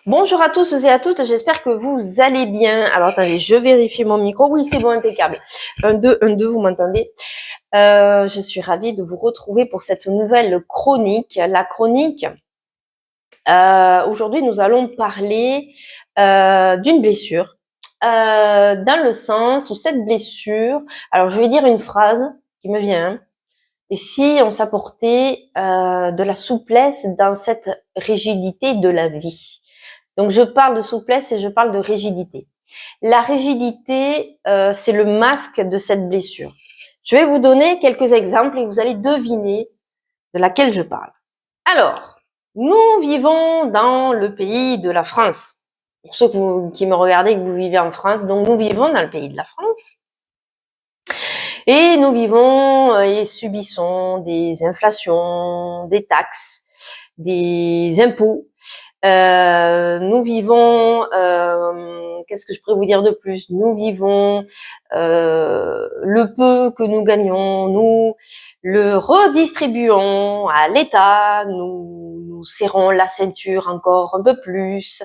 Bonjour à tous et à toutes, j'espère que vous allez bien. Alors attendez, je vérifie mon micro. Oui, c'est bon, impeccable. 1, 2, vous m'entendez? Je suis ravie de vous retrouver pour cette nouvelle chronique. La chronique, aujourd'hui, nous allons parler d'une blessure. Dans le sens où cette blessure, alors je vais dire une phrase qui me vient. Et si on s'apportait de la souplesse dans cette rigidité de la vie? Donc je parle de souplesse et je parle de rigidité. La rigidité, c'est le masque de cette blessure. Je vais vous donner quelques exemples et vous allez deviner de laquelle je parle. Alors, nous vivons dans le pays de la France. Pour ceux qui me regardez et que vous vivez en France, donc nous vivons dans le pays de la France. Et nous vivons et subissons des inflations, des taxes, des impôts. Nous vivons, qu'est-ce que je pourrais vous dire de plus? Nous vivons le peu que nous gagnons, nous le redistribuons à l'État, nous serrons la ceinture encore un peu plus.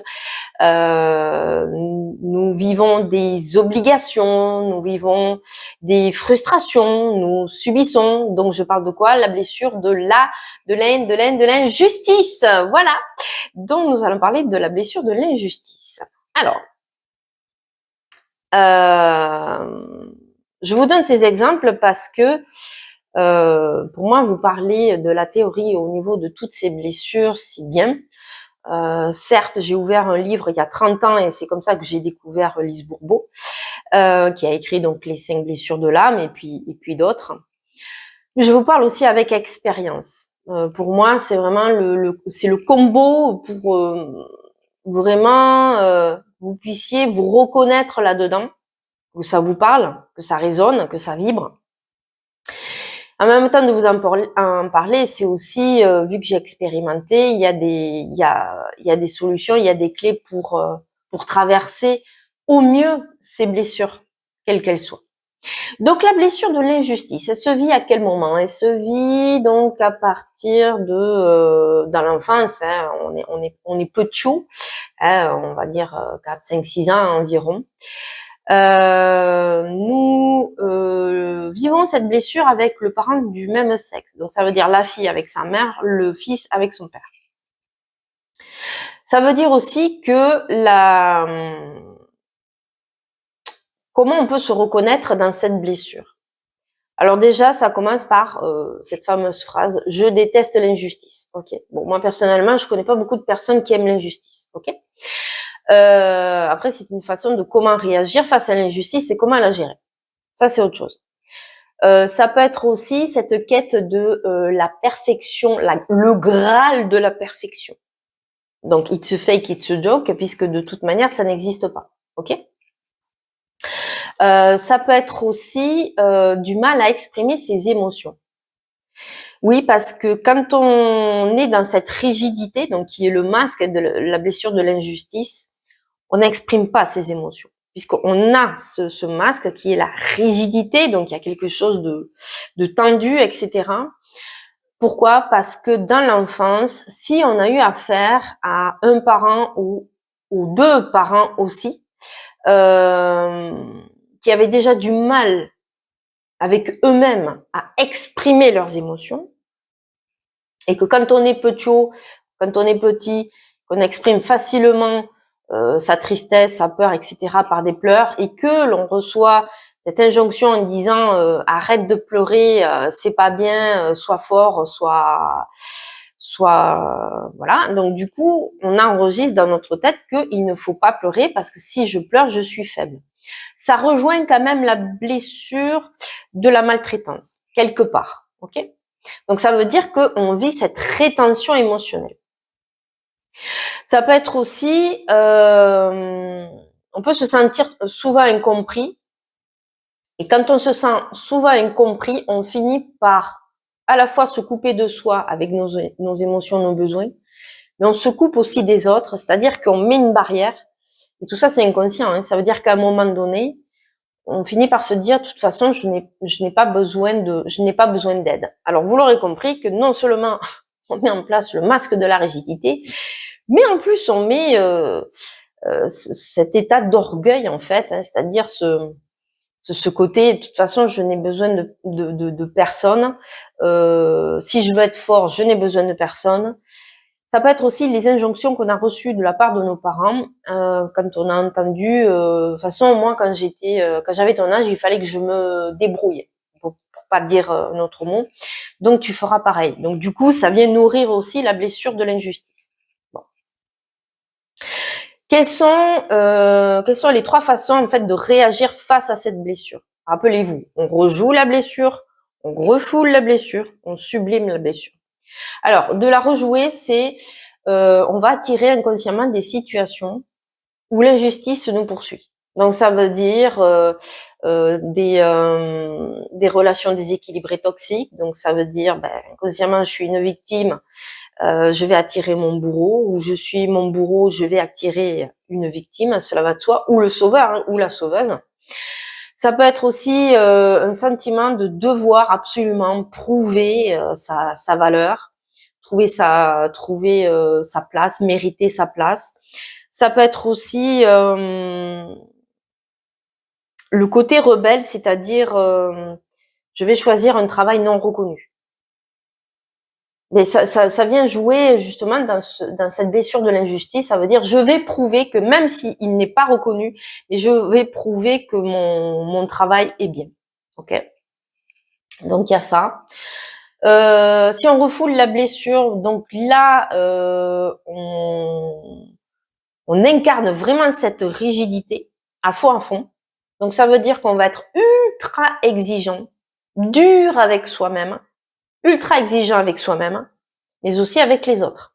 Nous vivons des obligations, nous vivons des frustrations, nous subissons. Donc je parle de quoi? La blessure de l'injustice. Voilà. Donc nous allons parler de la blessure de l'injustice. Alors, je vous donne ces exemples parce que pour moi, vous parlez de la théorie au niveau de toutes ces blessures, c'est bien. Certes, j'ai ouvert un livre il y a 30 ans et c'est comme ça que j'ai découvert Lise Bourbeau, qui a écrit donc les 5 blessures de l'âme et puis d'autres. Mais je vous parle aussi avec expérience. Pour moi, c'est vraiment c'est le combo pour vraiment vous puissiez vous reconnaître là-dedans, que ça vous parle, que ça résonne, que ça vibre. En même temps de vous en parler, c'est aussi, vu que j'ai expérimenté, il y a des solutions, il y a des clés pour traverser au mieux ces blessures, quelles qu'elles soient. Donc la blessure de l'injustice, elle se vit à quel moment? Elle se vit donc à partir de dans l'enfance, hein, on est petits, hein, on va dire 4, 5, 6 ans environ. Nous vivons cette blessure avec le parent du même sexe. Donc ça veut dire la fille avec sa mère, le fils avec son père. Ça veut dire aussi que comment on peut se reconnaître dans cette blessure? Alors déjà, ça commence par cette fameuse phrase « je déteste l'injustice ». Ok. Bon, moi personnellement, je connais pas beaucoup de personnes qui aiment l'injustice. Ok. Après, c'est une façon de comment réagir face à l'injustice et comment la gérer. Ça, c'est autre chose. Ça peut être aussi cette quête de la perfection, le graal de la perfection. Donc, it's a fake, it's a joke, puisque de toute manière, ça n'existe pas. Ok. Ça peut être aussi du mal à exprimer ses émotions. Oui, parce que quand on est dans cette rigidité, donc qui est le masque de la blessure de l'injustice, on n'exprime pas ses émotions, puisqu'on a ce masque qui est la rigidité, donc il y a quelque chose de tendu, etc. Pourquoi? Parce que dans l'enfance, si on a eu affaire à un parent ou 2 parents aussi, qui avaient déjà du mal avec eux-mêmes à exprimer leurs émotions, et que quand on est petit, qu'on exprime facilement sa tristesse, sa peur, etc. par des pleurs, et que l'on reçoit cette injonction en disant arrête de pleurer, c'est pas bien, sois fort, sois voilà. Donc du coup, on enregistre dans notre tête qu'il ne faut pas pleurer parce que si je pleure, je suis faible. Ça rejoint quand même la blessure de la maltraitance quelque part, ok? Donc ça veut dire qu'on vit cette rétention émotionnelle. Ça peut être aussi, on peut se sentir souvent incompris. Et quand on se sent souvent incompris, on finit par à la fois se couper de soi avec nos émotions, nos besoins, mais on se coupe aussi des autres, c'est-à-dire qu'on met une barrière. Et tout ça, c'est inconscient, hein. Ça veut dire qu'à un moment donné, on finit par se dire, de toute façon, je n'ai pas besoin d'aide. Alors, vous l'aurez compris que non seulement on met en place le masque de la rigidité, Mais en plus, on met cet état d'orgueil, en fait, hein, c'est-à-dire ce côté, de toute façon, je n'ai besoin de personne. Si je veux être fort, je n'ai besoin de personne. Ça peut être aussi les injonctions qu'on a reçues de la part de nos parents, quand on a entendu, de toute façon, moi, quand j'avais ton âge, il fallait que je me débrouille, pour pas dire un autre mot. Donc, tu feras pareil. Donc, du coup, ça vient nourrir aussi la blessure de l'injustice. Bon. Quelles sont les 3 façons, en fait, de réagir face à cette blessure? Rappelez-vous, on rejoue la blessure, on refoule la blessure, on sublime la blessure. Alors, de la rejouer, c'est, on va attirer inconsciemment des situations où l'injustice nous poursuit. Donc ça veut dire des relations déséquilibrées toxiques. Donc ça veut dire, inconsciemment, je suis une victime, je vais attirer mon bourreau, ou je suis mon bourreau, je vais attirer une victime, cela va de soi, ou le sauveur, hein, ou la sauveuse. Ça peut être aussi un sentiment de devoir absolument prouver sa valeur, trouver sa place, mériter sa place. Ça peut être aussi le côté rebelle, c'est-à-dire je vais choisir un travail non reconnu. Mais ça vient jouer justement dans cette blessure de l'injustice. Ça veut dire je vais prouver que même s'il n'est pas reconnu, mais je vais prouver que mon travail est bien. Ok. Donc il y a ça. Si on refoule la blessure, donc là on incarne vraiment cette rigidité à fond. Donc ça veut dire qu'on va être ultra exigeant, dur avec soi-même, ultra exigeant avec soi-même, mais aussi avec les autres.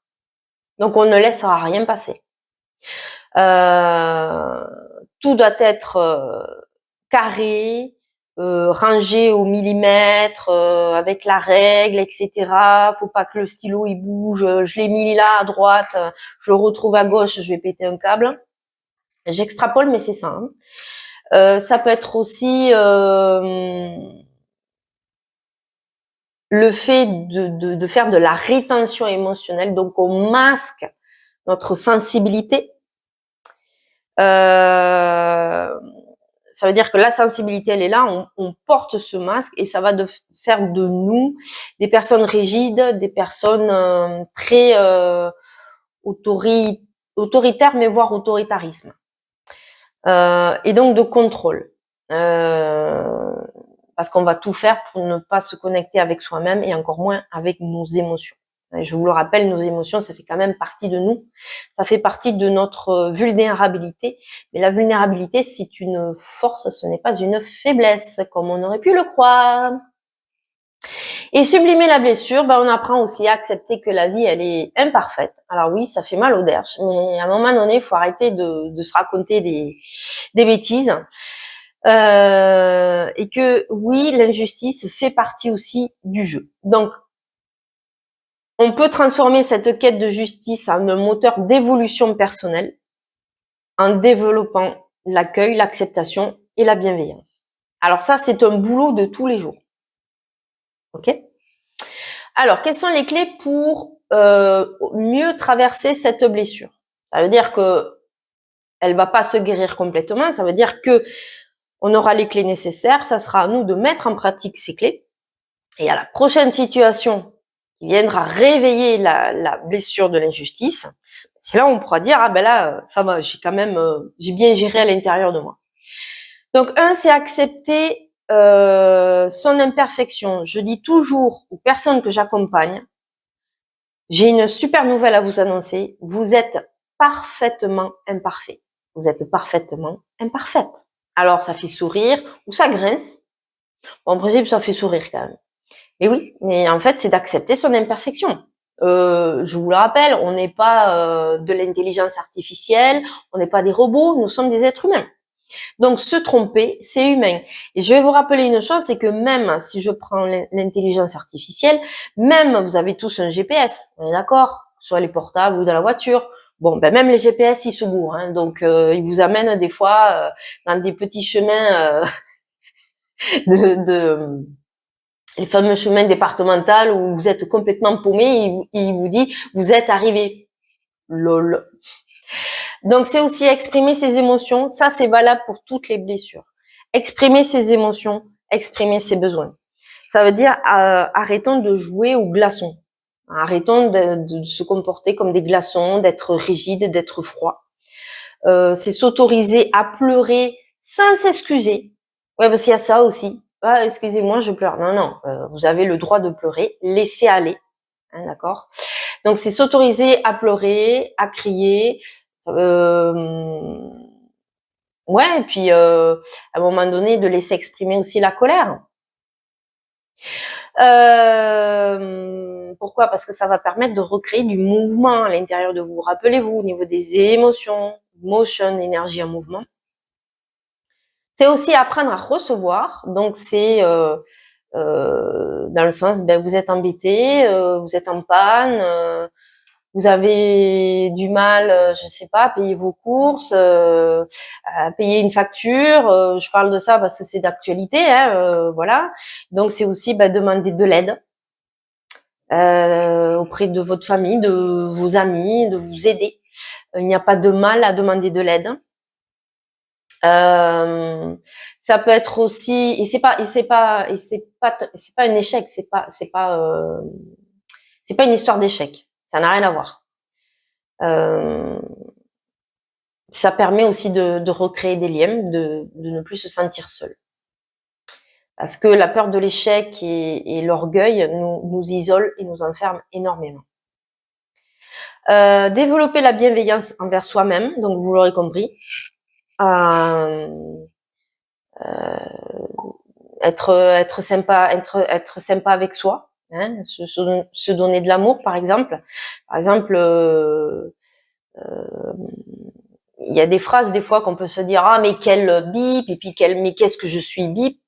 Donc on ne laissera rien passer. Tout doit être carré, rangé au millimètre, avec la règle, etc. Faut pas que le stylo il bouge. Je l'ai mis là à droite, je le retrouve à gauche, je vais péter un câble. J'extrapole, mais c'est ça. Hein. Ça peut être aussi le fait de faire de la rétention émotionnelle, donc on masque notre sensibilité. Ça veut dire que la sensibilité, elle est là, on porte ce masque et ça va faire de nous des personnes rigides, des personnes très autoritaires, mais voire autoritarisme. Et donc de contrôle. Parce qu'on va tout faire pour ne pas se connecter avec soi-même et encore moins avec nos émotions. Et je vous le rappelle, nos émotions, ça fait quand même partie de nous. Ça fait partie de notre vulnérabilité. Mais la vulnérabilité, c'est une force, ce n'est pas une faiblesse, comme on aurait pu le croire. Et sublimer la blessure, on apprend aussi à accepter que la vie, elle est imparfaite. Alors oui, ça fait mal au derche, mais à un moment donné, il faut arrêter de se raconter des bêtises. Et que oui, l'injustice fait partie aussi du jeu. Donc, on peut transformer cette quête de justice en un moteur d'évolution personnelle en développant l'accueil, l'acceptation et la bienveillance. Alors ça, c'est un boulot de tous les jours. Ok ? Alors, quelles sont les clés pour mieux traverser cette blessure? Ça veut dire que elle va pas se guérir complètement. Ça veut dire que on aura les clés nécessaires. Ça sera à nous de mettre en pratique ces clés. Et à la prochaine situation qui viendra réveiller la blessure de l'injustice, c'est là où on pourra dire là ça va, j'ai bien géré à l'intérieur de moi. Donc c'est accepter son imperfection. Je dis toujours aux personnes que j'accompagne, j'ai une super nouvelle à vous annoncer, vous êtes parfaitement imparfait. Vous êtes parfaitement imparfaite. Alors ça fait sourire ou ça grince. Bon, en principe ça fait sourire quand même. Et oui, mais en fait, c'est d'accepter son imperfection. Je vous le rappelle, on n'est pas de l'intelligence artificielle, on n'est pas des robots, nous sommes des êtres humains. Donc, se tromper, c'est humain. Et je vais vous rappeler une chose, c'est que même si je prends l'intelligence artificielle, même vous avez tous un GPS, on est d'accord, soit les portables ou dans la voiture. Bon, même les GPS, ils se bourrent, hein, donc ils vous amènent des fois dans des petits chemins les fameux chemins départementaux où vous êtes complètement paumé, il vous dit, vous êtes arrivé. lol. Donc, c'est aussi exprimer ses émotions. Ça, c'est valable pour toutes les blessures. Exprimer ses émotions, exprimer ses besoins. Ça veut dire, arrêtons de jouer aux glaçons. Arrêtons de se comporter comme des glaçons, d'être rigide, d'être froid. C'est s'autoriser à pleurer sans s'excuser. Ouais, parce qu'il y a ça aussi. Ah, excusez-moi, je pleure. Non, non, vous avez le droit de pleurer. Laissez aller. Hein, d'accord? Donc, c'est s'autoriser à pleurer, à crier. Ouais, et puis à un moment donné, de laisser exprimer aussi la colère. Pourquoi? Parce que ça va permettre de recréer du mouvement à l'intérieur de vous. Rappelez-vous, au niveau des émotions, motion, énergie en mouvement. C'est aussi apprendre à recevoir. Donc, c'est dans le sens, ben, vous êtes embêté, vous êtes en panne, vous avez du mal, je sais pas, à payer vos courses, à payer une facture. Je parle de ça parce que c'est d'actualité, hein, voilà. Donc, c'est aussi demander de l'aide auprès de votre famille, de vos amis, de vous aider. Il n'y a pas de mal à demander de l'aide. Ça peut être aussi, et c'est pas un échec, c'est pas une histoire d'échec. Ça n'a rien à voir. Ça permet aussi de recréer des liens, de ne plus se sentir seul. Parce que la peur de l'échec et l'orgueil nous isolent et nous enferment énormément. Développer la bienveillance envers soi-même, donc vous l'aurez compris. Être sympa avec soi, hein, se donner de l'amour, par exemple. Par exemple, il y a des phrases des fois qu'on peut se dire ah mais quel bip et puis mais qu'est-ce que je suis bip.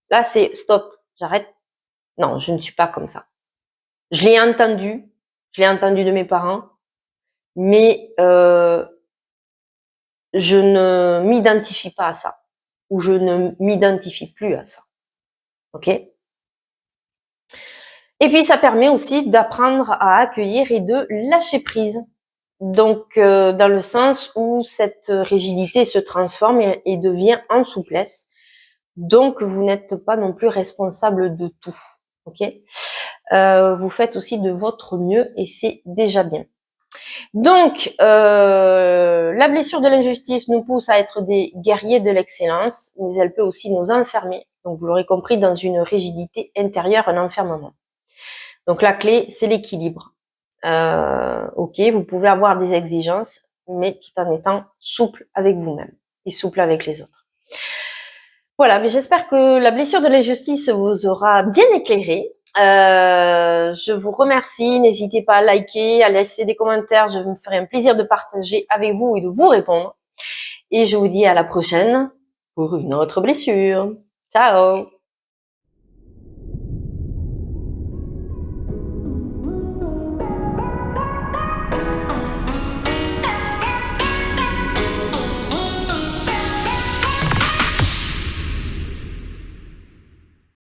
Là c'est stop, j'arrête. Non, je ne suis pas comme ça. Je l'ai entendu de mes parents, mais je ne m'identifie pas à ça, ou je ne m'identifie plus à ça. Ok? Et puis ça permet aussi d'apprendre à accueillir et de lâcher prise. Donc dans le sens où cette rigidité se transforme et devient en souplesse. Donc vous n'êtes pas non plus responsable de tout. Ok? Vous faites aussi de votre mieux et c'est déjà bien. Donc, la blessure de l'injustice nous pousse à être des guerriers de l'excellence, mais elle peut aussi nous enfermer, donc vous l'aurez compris, dans une rigidité intérieure, un enfermement. Donc la clé, c'est l'équilibre. Ok, vous pouvez avoir des exigences, mais tout en étant souple avec vous-même et souple avec les autres. Voilà, mais j'espère que la blessure de l'injustice vous aura bien éclairé. Je vous remercie. N'hésitez pas à liker, à laisser des commentaires. Je me ferai un plaisir de partager avec vous et de vous répondre. Et je vous dis à la prochaine pour une autre blessure. Ciao!